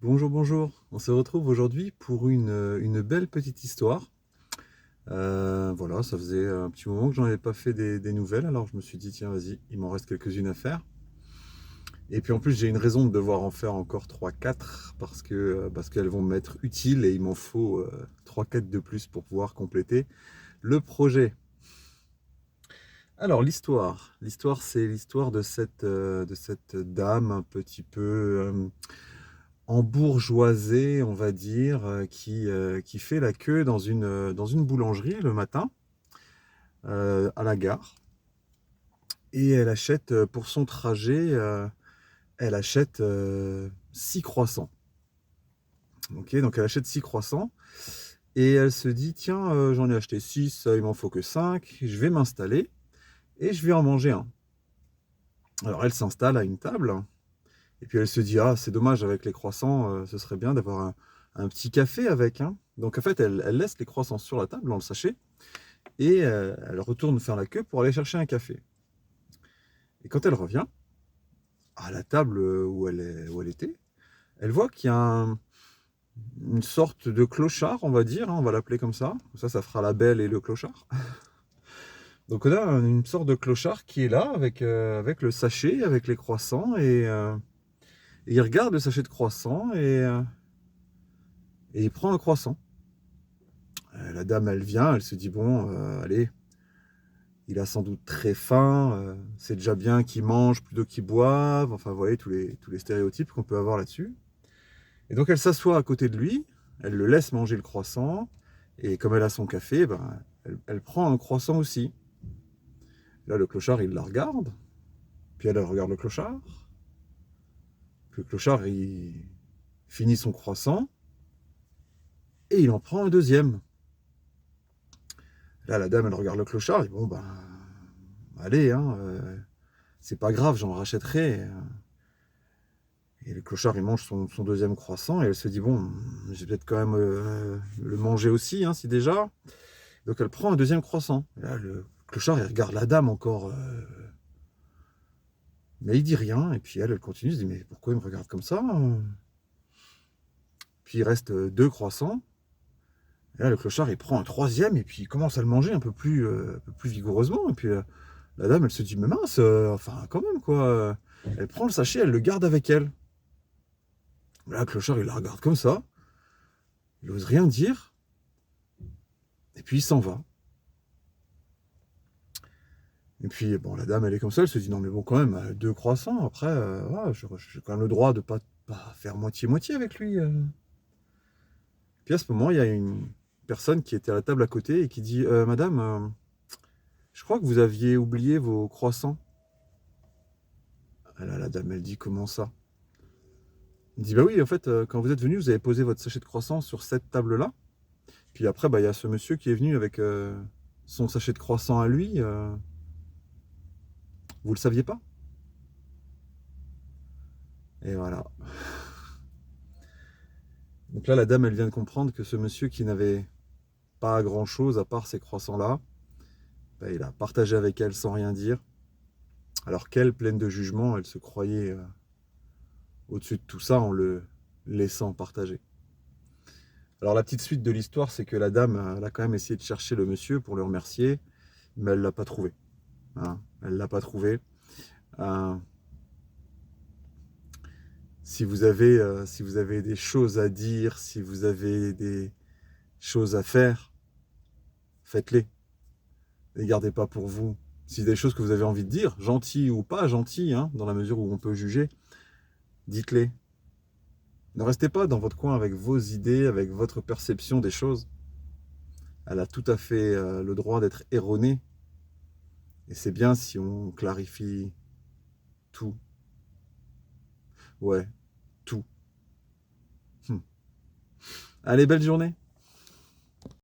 Bonjour, bonjour. On se retrouve aujourd'hui pour une belle petite histoire. Voilà, ça faisait un petit moment que j'en avais pas fait des nouvelles, alors je me suis dit, tiens, vas-y, il m'en reste quelques-unes à faire. Et puis en plus, j'ai une raison de devoir en faire encore trois quatre parce qu'elles vont m'être utiles et il m'en faut 3-4 de plus pour pouvoir compléter le projet. Alors, l'histoire, c'est l'histoire de cette dame un petit peu embourgeoisée, on va dire, qui fait la queue dans une boulangerie le matin, à la gare. Et elle achète, pour son trajet, elle achète 6 croissants. Ok, donc elle achète 6 croissants et elle se dit, tiens, j'en ai acheté 6, il m'en faut que 5, je vais m'installer et je vais en manger un. Alors elle s'installe à une table et puis elle se dit, ah, c'est dommage avec les croissants, ce serait bien d'avoir un petit café avec, hein. Donc en fait, elle laisse les croissants sur la table dans le sachet et elle retourne faire la queue pour aller chercher un café. Et quand elle revient à la table où elle était, elle voit qu'il y a une sorte de clochard, on va dire, hein, on va l'appeler comme ça. Ça fera la belle et le clochard. Donc on a une sorte de clochard qui est là avec le sachet, avec les croissants et il regarde le sachet de croissants et il prend un croissant. La dame, elle vient, elle se dit, bon, allez, il a sans doute très faim, c'est déjà bien qu'il mange plutôt qu'il boive, enfin, vous voyez, tous les stéréotypes qu'on peut avoir là-dessus. Et donc, elle s'assoit à côté de lui, elle le laisse manger le croissant, et comme elle a son café, ben, elle prend un croissant aussi. Là, le clochard, il la regarde, puis elle regarde le clochard, puis le clochard, il finit son croissant, et il en prend un deuxième. Là, la dame, elle regarde le clochard, et bon, ben, allez, hein, c'est pas grave, j'en rachèterai. Et le clochard, il mange son deuxième croissant et elle se dit, bon, je vais peut-être quand même le manger aussi, hein, si déjà. Donc elle prend un deuxième croissant. Et là, le clochard, il regarde la dame encore, mais il dit rien. Et puis elle continue, elle se dit, mais pourquoi il me regarde comme ça? Puis il reste deux croissants. Et là, le clochard, il prend un troisième et puis il commence à le manger un peu plus vigoureusement. Et puis la dame, elle se dit, mais mince, enfin, quand même, quoi. Elle prend le sachet, elle le garde avec elle. Là, le clochard, il la regarde comme ça. Il n'ose rien dire. Et puis il s'en va. Et puis, bon, la dame, elle est comme ça, elle se dit, non, mais bon, quand même, deux croissants, après, voilà, j'ai quand même le droit de pas faire moitié-moitié avec lui. Puis à ce moment, il y a une personne qui était à la table à côté et qui dit, madame, je crois que vous aviez oublié vos croissants. Ah là, la dame, elle dit, comment ça? Elle dit, bah oui, en fait, quand vous êtes venu, vous avez posé votre sachet de croissants sur cette table-là. Puis après, bah, il y a ce monsieur qui est venu avec son sachet de croissants à lui. Vous le saviez pas? Et voilà. Donc là, la dame, elle vient de comprendre que ce monsieur qui n'avait pas grand-chose à part ces croissants-là, bah, il a partagé avec elle sans rien dire. Alors qu'elle, pleine de jugement, elle se croyait au-dessus de tout ça en le laissant partager. Alors la petite suite de l'histoire, c'est que la dame, elle a quand même essayé de chercher le monsieur pour le remercier, mais elle ne l'a pas trouvé, hein. Elle ne l'a pas trouvé. Euh, si vous avez des choses à dire, si vous avez des choses à faire, faites-les. Ne les gardez pas pour vous. Si des choses que vous avez envie de dire, gentilles ou pas gentilles, hein, dans la mesure où on peut juger, dites-les. Ne restez pas dans votre coin avec vos idées, avec votre perception des choses. Elle a tout à fait le droit d'être erronée. Et c'est bien si on clarifie tout. Ouais, tout. Allez, belle journée.